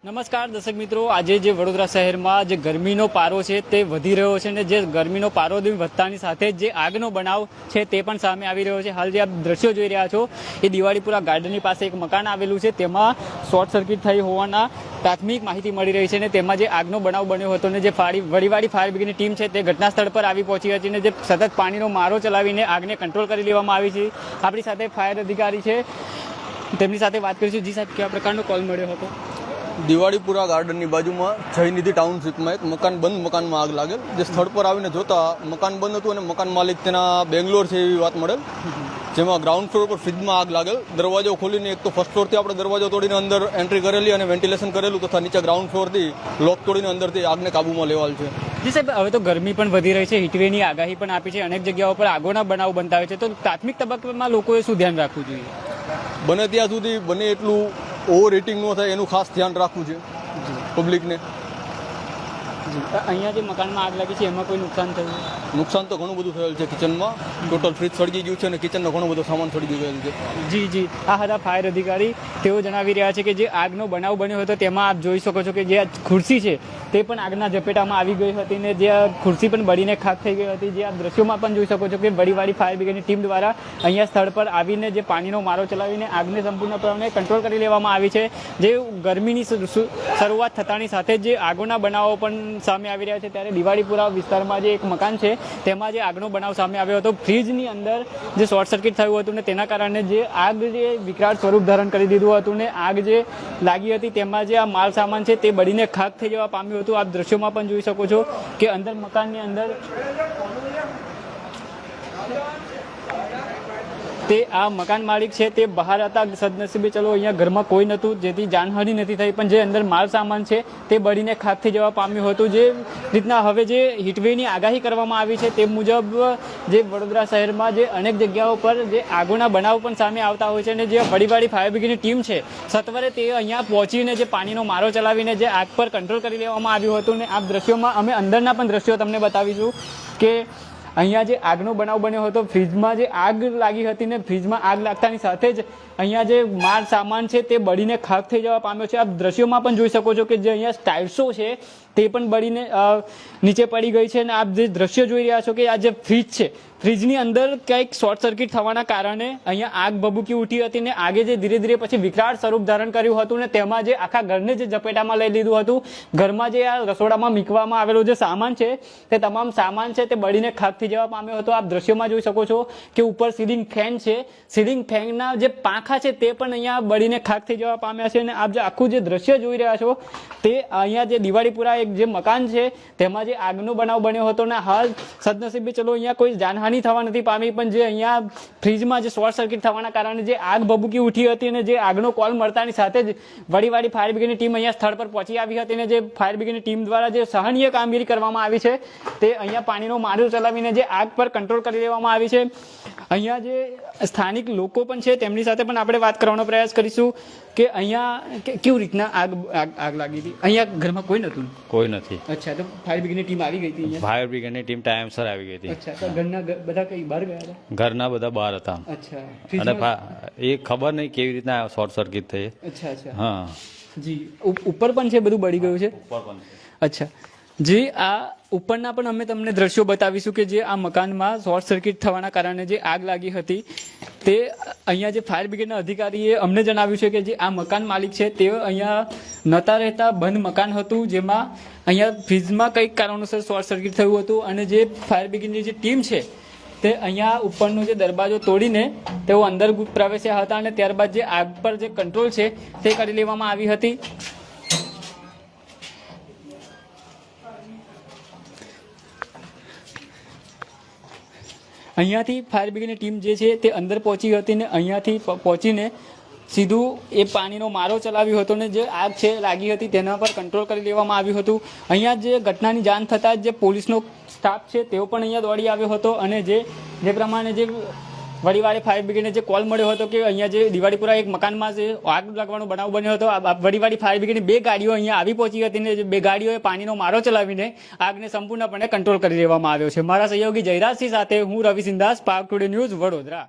નમસ્કાર દર્શક મિત્રો, આજે જે વડોદરા શહેરમાં જે ગરમીનો પારો છે તે વધી રહ્યો છે અને જે ગરમીનો પારો વધતાની સાથે જે આગનો બનાવ છે તે પણ સામે આવી રહ્યો છે. હાલ જે આપ દ્રશ્યો જોઈ રહ્યા છો એ દિવાળીપુરા ગાર્ડનની પાસે એક મકાન આવેલું છે, તેમાં શોર્ટ સર્કિટ થઈ હોવાના પ્રાથમિક માહિતી મળી રહી છે અને તેમાં જે આગનો બનાવ બન્યો હતો અને જે વડીવાડી ફાયર બ્રિગેડની ટીમ છે તે ઘટના સ્થળ પર આવી પહોંચી હતી અને જે સતત પાણીનો મારો ચલાવીને આગને કંટ્રોલ કરી લેવામાં આવી છે. આપણી સાથે ફાયર અધિકારી છે, તેમની સાથે વાત કરીશું. જી સાહેબ, કેવા પ્રકારનો કોલ મળ્યો હતો? દિવાળીપુરા ગાર્ડનની બાજુમાં જયનિધિ ટાઉનશીપમાં એક બંધ મકાનમાં આગ લાગેલ. જે સ્થળ પર આવીને જોતા મકાન બંધ હતું અને મકાન માલિક તેના બેંગ્લોર છે એવી વાત મળેલ, જેમાં ગ્રાઉન્ડ ફ્લોર પર ફ્રીજમાં આગ લાગેલ. દરવાજો ખોલીને એક તો ફર્સ્ટ ફ્લોરથી આપણે દરવાજો તોડીને અંદર એન્ટ્રી કરેલી અને વેન્ટિલેશન કરેલું તથા નીચે ગ્રાઉન્ડ ફ્લોરથી લોક તોડીને અંદરથી આગને કાબૂમાં લેવાલ છે. જી સાહેબ, હવે તો ગરમી પણ વધી રહી છે, હીટવેવની આગાહી પણ આપી છે, અનેક જગ્યાઓ પર આગોના બનાવ બનતા હોય છે, તો પ્રાથમિક તબક્કામાં લોકોએ શું ધ્યાન રાખવું જોઈએ? બને ત્યાં સુધી બને એટલું ઓવર હીટિંગ ન થાય એનું ખાસ ધ્યાન રાખવું છે પબ્લિકને. અહીંયા જે મકાનમાં આગ લાગી છે એમાં કોઈ નુકસાન થયું? નુકસાન તો ઘણું બધું થયેલ છે. કિચનમાં ટોટલ ફ્રીજ સળગી ગયું છે અને કિચનનો ઘણો બધો સામાન સળગી ગયેલ છે. જી, આ હતા ફાયર અધિકારી. તેઓ જણાવી રહ્યા છે કે જે આગનો બનાવ બન્યો હતો તેમાં આપ જોઈ શકો છો કે જે ખુરશી છે તે પણ આગના ઝપેટામાં આવી ગઈ હતી ને જે ખુરશી પણ બળીને ખાક થઈ ગઈ હતી. જે આ દ્રશ્યોમાં પણ જોઈ શકો છો કે વડીવાડી ફાયર બ્રિગેડની ટીમ દ્વારા અહીંયા સ્થળ પર આવીને જે પાણીનો મારો ચલાવીને આગને સંપૂર્ણપણે કંટ્રોલ કરી લેવામાં આવી છે. જે ગરમીની શરૂઆત થતાની સાથે જે આગોના બનાવો પણ સામે આવી રહ્યા છે, ત્યારે દિવાળીપુરા વિસ્તારમાં જે એક મકાન છે તેમાં જે આગનો બનાવ સામે આવ્યો હતો. ફ્રીજની અંદર જે શોર્ટ સર્કિટ થયું હતું ને તેના કારણે જે આગ જે વિકરાળ સ્વરૂપ ધારણ કરી દીધું હતું ને આગ જે લાગી હતી તેમાં જે આ માલ સામાન છે તે બળીને ખાક થઈ જવા પામ્યું હતું. આપ દ્રશ્યોમાં પણ જોઈ શકો છો કે અંદર મકાનની અંદર તે આ મકાન માલિક છે તે બહાર હતા. સદનસીબે ચલો અહીંયા ઘરમાં કોઈ નહોતું, જેથી જાનહાનિ નથી થઈ, પણ જે અંદર માલ સામાન છે તે બળીને ખાક થઈ જવા પામ્યું હતું. જે રીતના હવે જે હીટવેવની આગાહી કરવામાં આવી છે તે મુજબ જે વડોદરા શહેરમાં જે અનેક જગ્યાઓ પર જે આગોના બનાવ પણ સામે આવતા હોય છે અને જે વડીવાડી ફાયર બ્રિગેડની ટીમ છે સત્વરે તે અહીંયા પહોંચીને જે પાણીનો મારો ચલાવીને જે આગ પર કંટ્રોલ કરી લેવામાં આવ્યું હતું. ને આ દ્રશ્યોમાં અમે અંદરના પણ દ્રશ્યો તમને બતાવીશું કે અહીંયા જે આગનો બનાવ બન્યો હતો, ફ્રીજમાં જે આગ લાગી હતી ને ફ્રીજમાં આગ લાગતાની સાથે જ અહીંયા જે માલ સામાન છે તે બળીને ખાક થઈ જવા પામ્યો છે. આપ દ્રશ્યોમાં પણ જોઈ શકો છો કે જે અહીંયા ટાઇલ્સો છે તે પણ બળીને નીચે પડી ગઈ છે. અને આપ જે દ્રશ્યો જોઈ રહ્યા છો કે આ જે ફ્રીજ છે, ફ્રીજની અંદર કંઈક શોર્ટ સર્કિટ થવાના કારણે અહીંયા આગ ભભૂકી ઉઠી હતી ને આગે જે ધીરે ધીરે પછી વિકરાળ સ્વરૂપ ધારણ કર્યું હતું ને તેમાં જે આખા ઘરને જે ઝપેટામાં લઈ લીધું હતું. ઘરમાં જે આ રસોડામાં મૂકવામાં આવેલો જે સામાન છે તે તમામ સામાન છે તે બળીને ખાક થઈ જવા પામ્યો હતો. આપ દ્રશ્યોમાં જોઈ શકો છો કે ઉપર સીલિંગ ફેન છે, સીલિંગ ફેનના જે પાંખા છે તે પણ અહીંયા બળીને ખાક થઈ જવા પામ્યા છે. અને આપ જે આખું જે દ્રશ્ય જોઈ રહ્યા છો તે અહીંયા જે દિવાળીપુરા એક જે મકાન છે તેમાં જે આગનો બનાવ બન્યો હતો ને હાલ સદનસીબે ચલો અહીંયા કોઈ જાનહાનિ થવા નથી પામી, પણ જે અહીંયા ફ્રીજમાં જે શોર્ટ સર્કિટ થવાના કારણે જે આગ ભભૂકી ઉઠી હતી અને જે આગનો કોલ મળતાની સાથે જ વડીવાડી ફાયર બ્રિગેડની ટીમ અહીંયા સ્થળ પર પહોંચી આવી હતી અને જે ફાયર બ્રિગેડની ટીમ દ્વારા જે સહનીય કામગીરી કરવામાં આવી છે તે અહીંયા પાણીનો મારો ચલાવીને જે આગ પર કંટ્રોલ કરી લેવામાં આવી છે. અહીંયા જે સ્થાનિક લોકો પણ છે તેમની સાથે પણ આપણે વાત કરવાનો પ્રયાસ કરીશું કે અહીંયા કેવી રીતના આગ લાગી હતી. અહીંયા ઘરમાં કોઈ નહોતું? કોઈ નથી. અચ્છા, તો ફાયર બ્રિગેડની ટીમ આવી ગઈ હતી? ફાયર બ્રિગેડની ટીમ ટાઈમસર આવી ગઈ હતી. અચ્છા, તો ઘરના બધા કઈ બહાર ગયા હતા? ઘરના બધા બહાર હતા. અચ્છા, અને એ ખબર નહીં કેવી રીતના શોર્ટ સર્કિટ થઈ. અચ્છા. હા જી, ઉપર પણ છે, બધું બળી ગયું છે? ઉપર પણ. અચ્છા જી, આ ઉપરના પણ અમે તમને દ્રશ્યો બતાવીશું કે જે આ મકાનમાં શોર્ટ સર્કિટ થવાના કારણે જે આગ લાગી હતી તે અહીંયા જે ફાયર બ્રિગેડના અધિકારીએ અમને જણાવ્યું છે કે જે આ મકાન માલિક છે તે અહીંયા નહોતા રહેતા, બંધ મકાન હતું, જેમાં અહીંયા ફ્રીજમાં કંઈક કારણોસર શોર્ટ સર્કિટ થયું હતું અને જે ફાયર બ્રિગેડની જે ટીમ છે તે અહીંયા ઉપરનો જે દરવાજો તોડીને તેઓ અંદર પ્રવેશ્યા હતા અને ત્યારબાદ જે આગ પર જે કંટ્રોલ છે તે કરી લેવામાં આવી હતી. અહીંયાથી ફાયર બ્રિગેડની ટીમ જે છે તે અંદર પહોંચી હતી ને અહીંયાથી પહોંચીને સીધું એ પાણીનો મારો ચલાવ્યો હતો ને જે આગ છે લાગી હતી તેના પર કંટ્રોલ કરી લેવામાં આવ્યું હતું. અહીંયા જે ઘટનાની જાણ થતાં જ જે પોલીસનો સ્ટાફ છે તેઓ પણ અહીંયા દોડી આવ્યો હતો અને જે પ્રમાણે જે વડીવાડી ફાયર બ્રિગેડને જે કોલ મળ્યો હતો કે અહીંયા જે દિવાળીપુરા એક મકાનમાં જે આગ લાગવાનો બનાવ બન્યો હતો, વડીવાડી ફાયર બ્રિગેડની 2 ગાડીઓ અહીંયા આવી પહોંચી હતી ને 2 ગાડીઓએ પાણીનો મારો ચલાવીને આગને સંપૂર્ણપણે કંટ્રોલ કરી લેવામાં આવ્યો છે. મારા સહયોગી જયરાજસિંહ સાથે હું રવિ સિંધાસ, પાર્ક ટુડે ન્યૂઝ, વડોદરા.